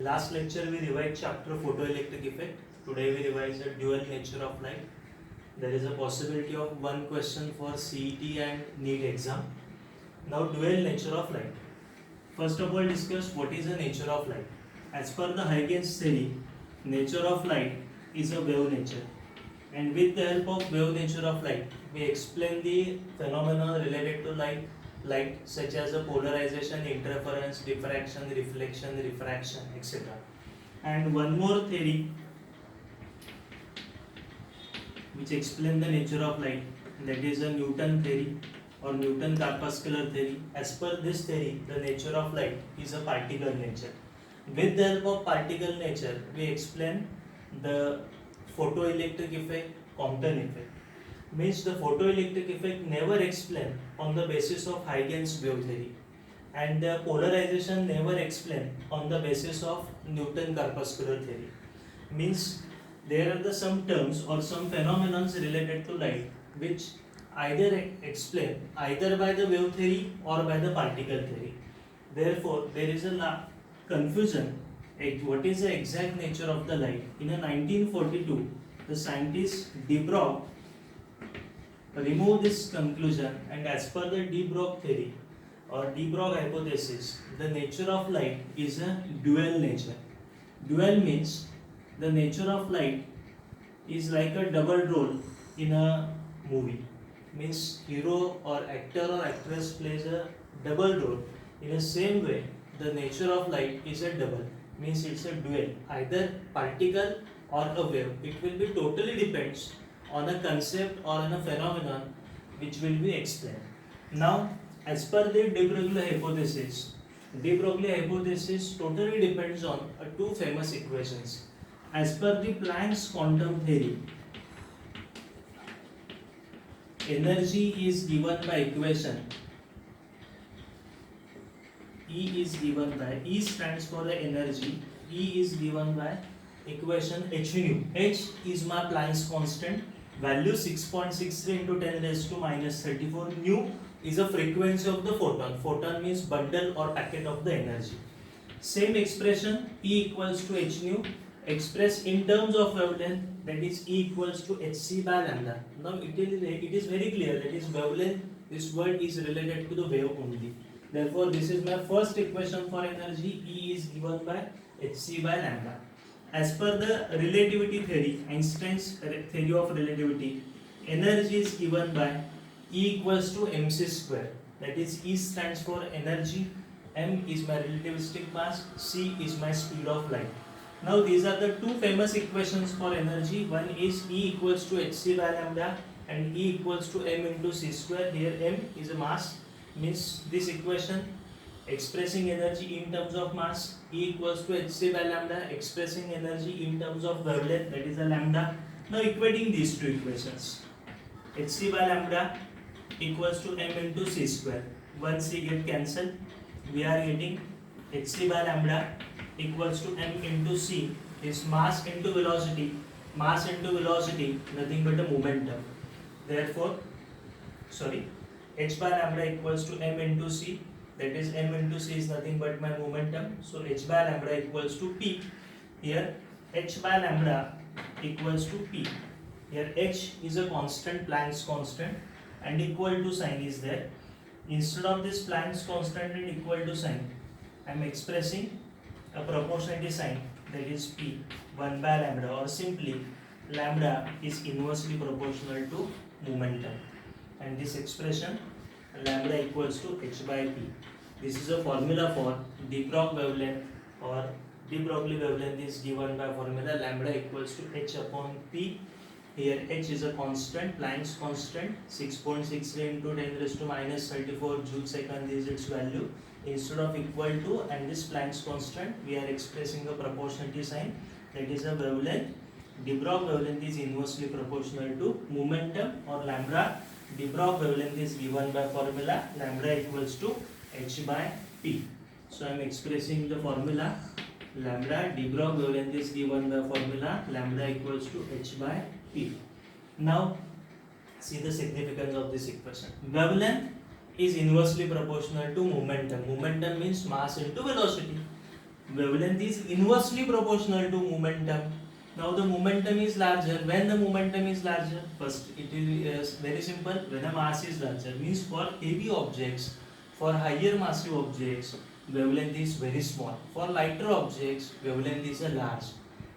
Last lecture we revised chapter photoelectric effect. Today we revise the dual nature of light. There is a possibility of one question for CET and NEET exam. Now dual nature of light. First of all discuss what is the nature of light. As per the Huygens theory, nature of light is a wave nature. And with the help of wave nature of light, we explain the phenomena related to light such as the polarization, interference, diffraction, reflection, refraction, etc. And one more theory which explain the nature of light, that is a Newton theory or Newton corpuscular theory. As per this theory, the nature of light is a particle nature. With the help of particle nature, we explain the photoelectric effect, Compton effect. Means the photoelectric effect never explained on the basis of Huygens wave theory, and the polarization never explained on the basis of Newton corpuscular theory. Means there are some terms or some phenomena related to light which either explained either by the wave theory or by the particle theory. Therefore, there is a confusion what is the exact nature of the light. In 1942, the scientist de Broglie removed this conclusion, and as per the de Broglie theory or de Broglie hypothesis, the nature of light is a dual nature. Dual means the nature of light is like a double role in a movie. Means hero or actor or actress plays a double role. In the same way, the nature of light is a double. Means it's a dual, either particle or a wave. It will be totally depends on a concept or on a phenomenon which will be explained. Now, as per the de Broglie hypothesis totally depends on two famous equations. As per the Planck's quantum theory, energy is given by equation E is given by, E stands for the energy, E is given by equation h nu. H is my Planck's constant, value 6.63 into 10 raised to minus 34. Nu is a frequency of the photon. Photon means bundle or packet of the energy. Same expression E equals to h nu expressed in terms of wavelength, that is E equals to hc by lambda. Now it is very clear that is wavelength, this word is related to the wave only. Therefore this is my first equation for energy. E is given by hc by lambda. As per the relativity theory, Einstein's theory of relativity, energy is given by E equals to mc square. That is E stands for energy, m is my relativistic mass, c is my speed of light. Now these are the two famous equations for energy. One is E equals to hc by lambda and E equals to m into c square. Here m is a mass, means this equation expressing energy in terms of mass, E equals to hc by lambda expressing energy in terms of wavelength, that is a lambda. Now equating these two equations, hc by lambda equals to m into c square. One c get cancelled, we are getting hc by lambda equals to m into c is mass into velocity. Mass into velocity, nothing but a momentum. Therefore, h by lambda equals to m into c, that is m into c is nothing but my momentum. So h by lambda equals to p. Here h by lambda equals to p. Here h is a constant, Planck's constant, and equal to sign is there. Instead of this Planck's constant and equal to sign, I am expressing a proportionality sign, that is p 1 by lambda, or simply lambda is inversely proportional to momentum, and this expression lambda equals to h by p. This is a formula for de Broglie wavelength, or de Broglie wavelength is given by formula lambda equals to h upon p. Here h is a constant, Planck's constant, 6.63 into 10 raised to minus 34 joule second is its value. Instead of equal to and this Planck's constant, we are expressing a proportionality sign, that is a wavelength. De Broglie wavelength is inversely proportional to momentum, or lambda. De Broglie wavelength is given by formula lambda equals to h by p. So I am expressing the formula lambda. De Broglie wavelength is given by formula lambda equals to h by p. Now see the significance of this equation. Wavelength is inversely proportional to momentum. Momentum means mass into velocity. wavelength is inversely proportional to momentum. Now the momentum is larger. When the momentum is larger, first it is very simple. When the mass is larger, means for heavy objects, for higher massive objects, wavelength is very small. For lighter objects, wavelength is a large.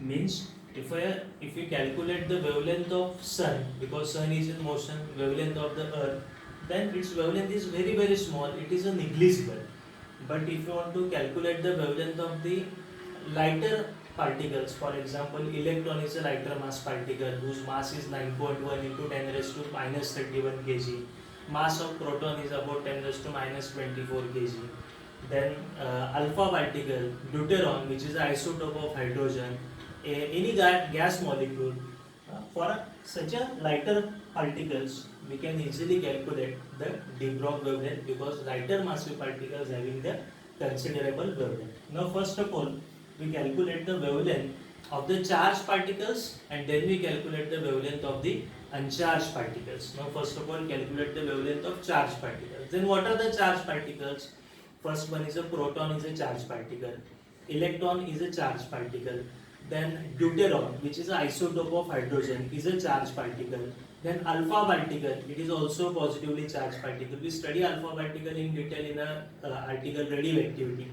Means if we calculate the wavelength of sun, because sun is in motion, wavelength of the earth, then its wavelength is very small. It is a negligible. But if you want to calculate the wavelength of the lighter particles, for example, electron is a lighter mass particle whose mass is 9.1 into 10 raised to minus 31 kg. Mass of proton is about 10 raised to minus 24 kg. Then alpha particle, deuteron, which is the isotope of hydrogen, any gas molecule, for such a lighter particles, we can easily calculate the de Broglie wavelength, because lighter massive particles having the considerable wavelength. Now first of all, we calculate the wavelength of the charged particles, and then we calculate the wavelength of the uncharged particles. Now first of all, calculate the wavelength of charged particles. Then what are the charged particles? First one is a proton, is a charged particle. Electron is a charged particle. Then deuteron, which is an isotope of hydrogen, is a charged particle. Then alpha particle, it is also positively charged particle. We study alpha particle in detail in a article radioactivity.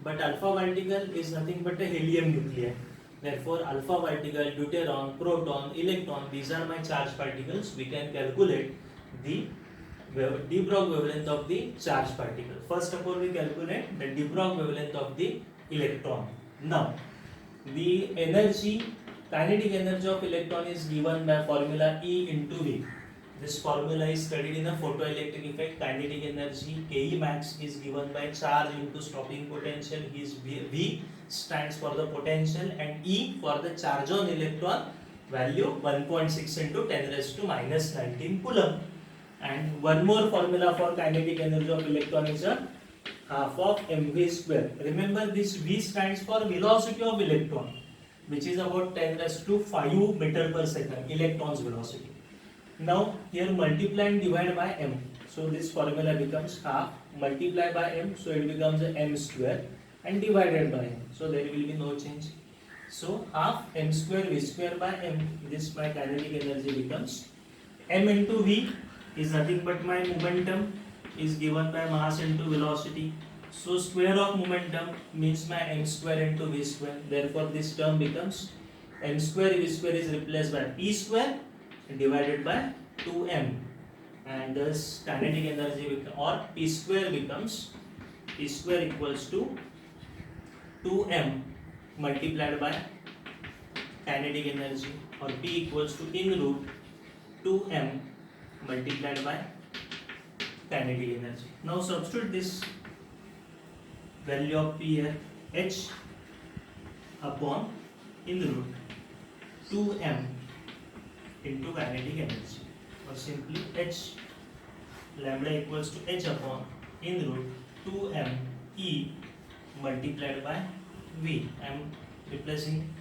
But alpha particle is nothing but a helium nuclei. Therefore, alpha particle, deuteron, proton, electron, these are my charged particles. We can calculate the de Broglie wavelength of the charged particle. First of all, we calculate the de Broglie wavelength of the electron. Now, the kinetic energy of electron is given by formula E into V. This formula is studied in a photoelectric effect. Kinetic energy Ke max is given by charge into stopping potential. His V stands for the potential, and E for the charge on electron, value 1.6 into 10 raised to minus 19 coulomb. And one more formula for kinetic energy of electron is a half of mv square. Remember, this V stands for velocity of electron, which is about 10 raised to 5 meter per second, electron's velocity. Now here multiply and divide by m. So this formula becomes half multiply by m, so it becomes m square, and divided by m. So there will be no change. So half m square v square by m. This my kinetic energy becomes. M into v is nothing but my momentum, is given by mass into velocity. So square of momentum means my m square into v square. Therefore this term becomes m square v square is replaced by p square divided by 2m, and thus kinetic energy or p square becomes p square equals to 2m multiplied by kinetic energy, or p equals to in root 2m multiplied by kinetic energy. Now substitute this value of p here, h upon in root 2m into kinetic energy, or simply h lambda equals to h upon in root 2m e multiplied by v. I am replacing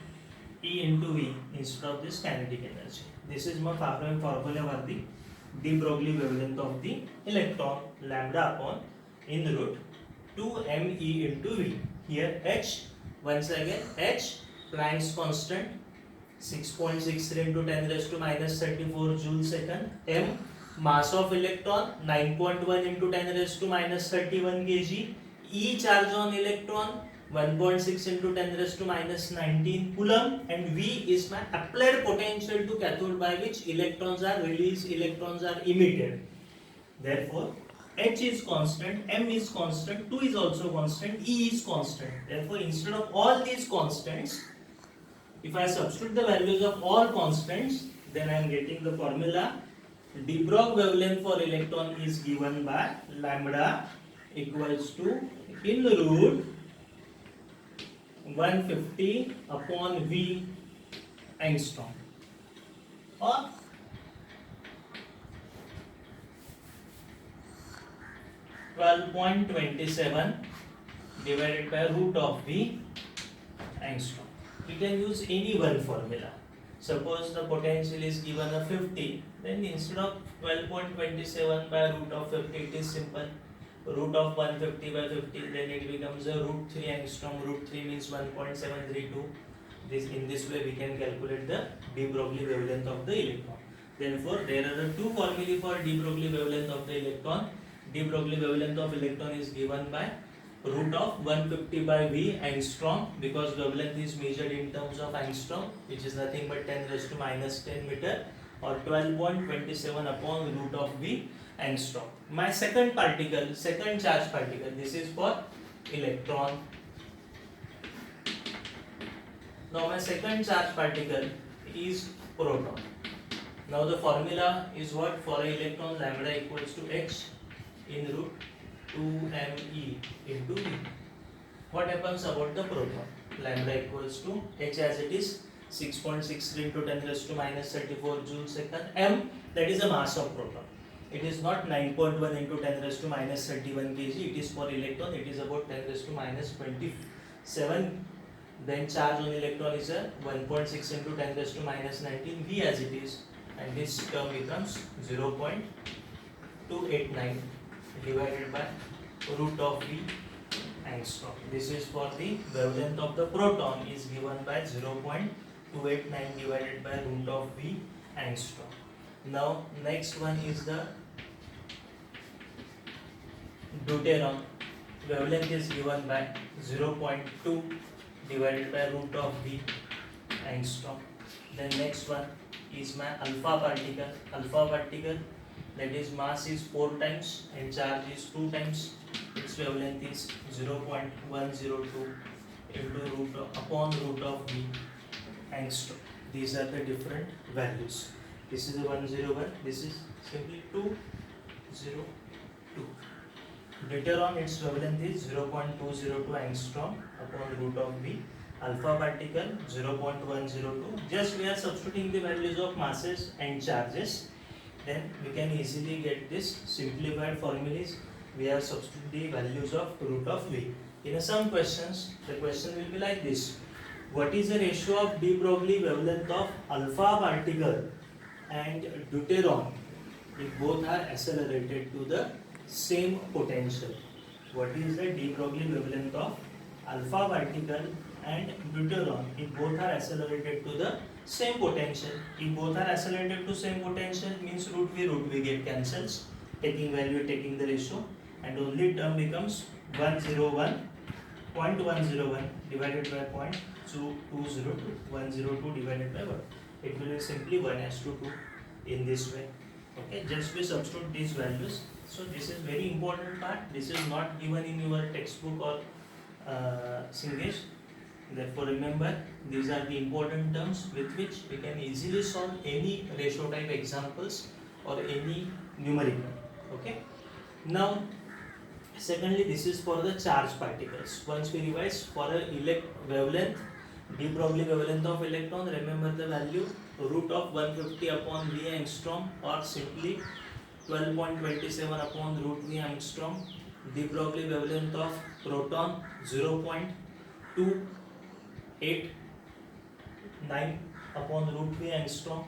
e into v instead of this kinetic energy. This is my formula for the de Broglie wavelength of the electron, lambda upon in root 2m e into v. Here h, once again h, Planck's constant 6.63 into 10 raised to minus 34 joule second. M, mass of electron 9.1 into 10 raised to minus 31 kg. E, charge on electron 1.6 into 10 raised to minus 19 coulomb, and V is my applied potential to cathode by which electrons are released, electrons are emitted. Therefore H is constant, M is constant, 2 is also constant, E is constant. Therefore instead of all these constants, if I substitute the values of all constants, then I am getting the formula de Broglie wavelength for electron is given by lambda equals to in root 150 upon V angstrom, or 12.27 divided by root of V angstrom. We can use any one formula. Suppose the potential is given a 50, then instead of 12.27 by root of 50, it is simple. root of 150 by 50, then it becomes a root 3 angstrom. Root 3 means 1.732. In this way we can calculate the de Broglie wavelength of the electron. Therefore, there are the two formulae for de Broglie wavelength of the electron. De Broglie wavelength of electron is given by root of 150 by V angstrom, because wavelength is measured in terms of angstrom, which is nothing but 10 raised to minus 10 meter, or 12.27 upon root of V angstrom. My second charge particle, this is for electron. Now my second charge particle is proton. Now the formula is what? For an electron, lambda equals to h in root 2me into V. What happens about the proton? Lambda equals to h as it is 6.63 into 10 raised to minus 34 joule second. M, that is the mass of proton. It is not 9.1 into 10 raised to minus 31 kg. It is for electron. It is about 10 raised to minus 27. Then charge on electron is a 1.6 into 10 raised to minus 19 V as it is, and this term becomes 0.289 divided by root of V angstrom. This is for the wavelength of the proton is given by 0.289 divided by root of V angstrom. Now next one is the deuteron. Wavelength is given by 0.2 divided by root of V angstrom. Then next one is my alpha particle. Alpha particle, that is mass is 4 times and charge is 2 times. Its wavelength is 0.102 into upon root of V angstrom. These are the different values. This is 101. This is simply 202. Deuteron, its wavelength is 0.202 angstrom upon root of V. Alpha particle 0.102. Just we are substituting the values of masses and charges. Then we can easily get this simplified formulas. We are substituting the values of root of V. In some questions, the question will be like this: what is the ratio of de Broglie wavelength of alpha particle and deuteron if both are accelerated to the same potential? What is the de Broglie wavelength of alpha particle and deuteron if both are accelerated to the same potential? If both are accelerated to same potential means root V get cancels, taking value, taking the ratio, and only term becomes 101.101 divided by 0.202. 102 divided by 1. It will be simply 1:2 in this way. Okay, just we substitute these values. So this is very important part. This is not given in your textbook or Singlish. Therefore remember, these are the important terms with which we can easily solve any ratio type examples or any numerical. Okay. Now secondly, this is for the charged particles. Once we revise for a wavelength, de Broglie wavelength of electron, remember the value root of 150 upon V angstrom, or simply 12.27 upon root V angstrom. De Broglie wavelength of proton 0.289 upon root V angstrom.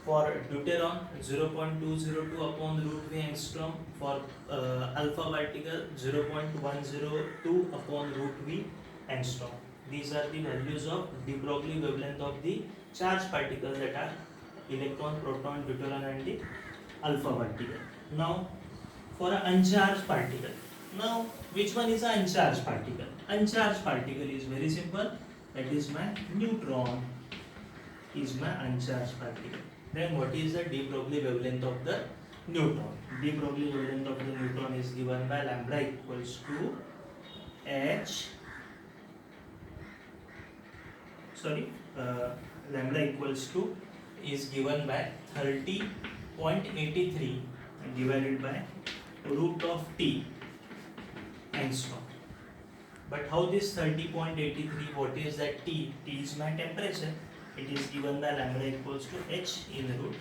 For deuteron 0.202 upon root V angstrom. For alpha particle 0.102 upon root V angstrom. These are the values of de Broglie wavelength of the charged particles, that are electron, proton, deuteron and the alpha particle. Now for an uncharged particle. Now which one is an uncharged particle? Uncharged particle is very simple. That is my neutron is my uncharged particle. Then what is the de Broglie wavelength of the neutron? De Broglie wavelength of the neutron is given by lambda equals to lambda equals to is given by 30.83 divided by root of T angstrom. But how this 30.83, what is that T? T is my temperature. It is given by lambda equals to H in root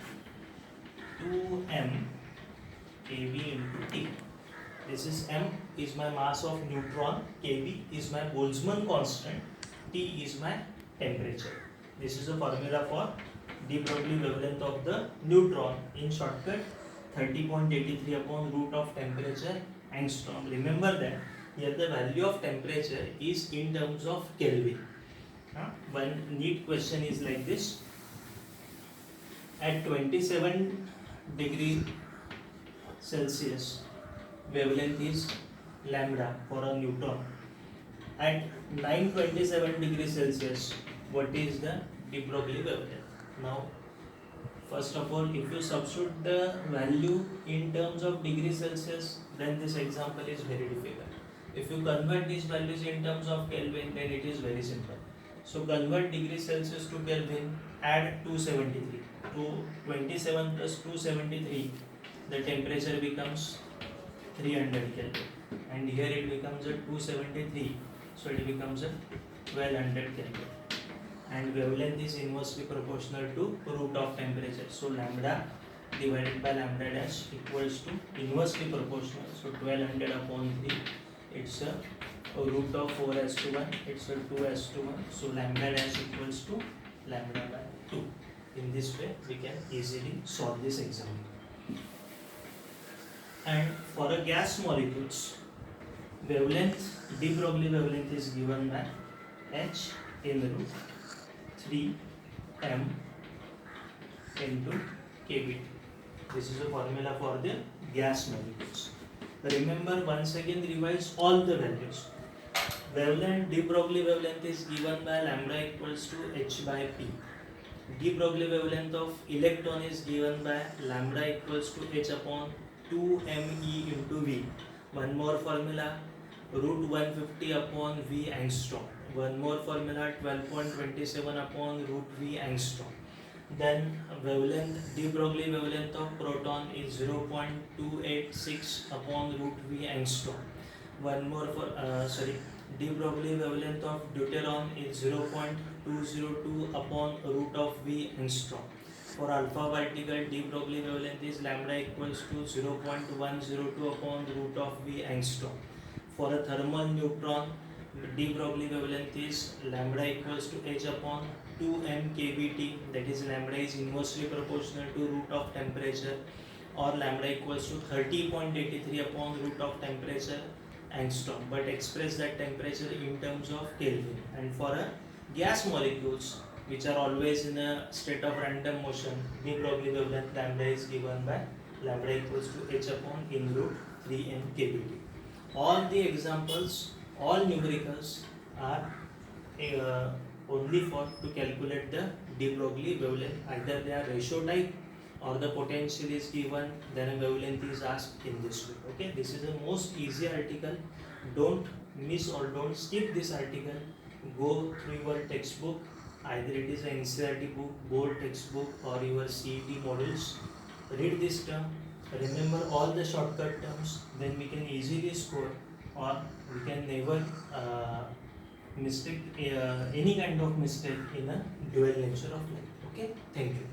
2m kV into T. This is m is my mass of neutron, kV is my Boltzmann constant, T is my temperature. This is a formula for de Broglie wavelength of the neutron. In shortcut, 30.83 upon root of temperature angstrom. Remember that here the value of temperature is in terms of Kelvin. One neat question is like this: at 27 degree Celsius, wavelength is lambda for a neutron. At 927 degrees Celsius, what is the de Broglie wavelength? Now, first of all, if you substitute the value in terms of degree Celsius, then this example is very difficult. If you convert these values in terms of Kelvin, then it is very simple. So convert degree Celsius to Kelvin, add 273. To 27 plus 273, the temperature becomes 300 Kelvin. And here it becomes a 273, so it becomes a 1200 Kelvin. And wavelength is inversely proportional to root of temperature. So lambda divided by lambda dash equals to inversely proportional. So 1200 upon 3, it's a root of 4:1, it's a 2:1. So lambda dash equals to lambda by 2. In this way, we can easily solve this example. And for a gas molecules, wavelength, de Broglie wavelength is given by h in root 3m into kBT. This is a formula for the gas molecules. Remember, once again revise all the values. Wavelength, de Broglie wavelength is given by lambda equals to h by p. De Broglie wavelength of electron is given by lambda equals to h upon 2me into v. One more formula, root 150 upon v angstrom. One more formula, 12.27 upon root v angstrom. Then wavelength, de Broglie wavelength of proton is 0.286 upon root v angstrom. One more de Broglie wavelength of deuteron is 0.202 upon root of v angstrom. For alpha particle, de Broglie wavelength is lambda equals to 0.102 upon root of v angstrom. For a thermal neutron, de Broglie wavelength is lambda equals to h upon 2m kBT, that is lambda is inversely proportional to root of temperature, or lambda equals to 30.83 upon root of temperature angstrom, but express that temperature in terms of Kelvin. And for a gas molecules which are always in a state of random motion, de Broglie wavelength lambda is given by lambda equals to h upon in root 3m kBT. All the examples, all numericals are only for to calculate the de Broglie wavelength. Either they are ratio type or the potential is given, then a wavelength is asked in this way. Okay, this is the most easy article. Don't miss or don't skip this article. Go through your textbook, either it is an NCERT book, board textbook, or your CET modules. Read this term, remember all the shortcut terms, then we can easily score, or we can never mistake any kind of mistake in a dual nature of life. Okay, thank you.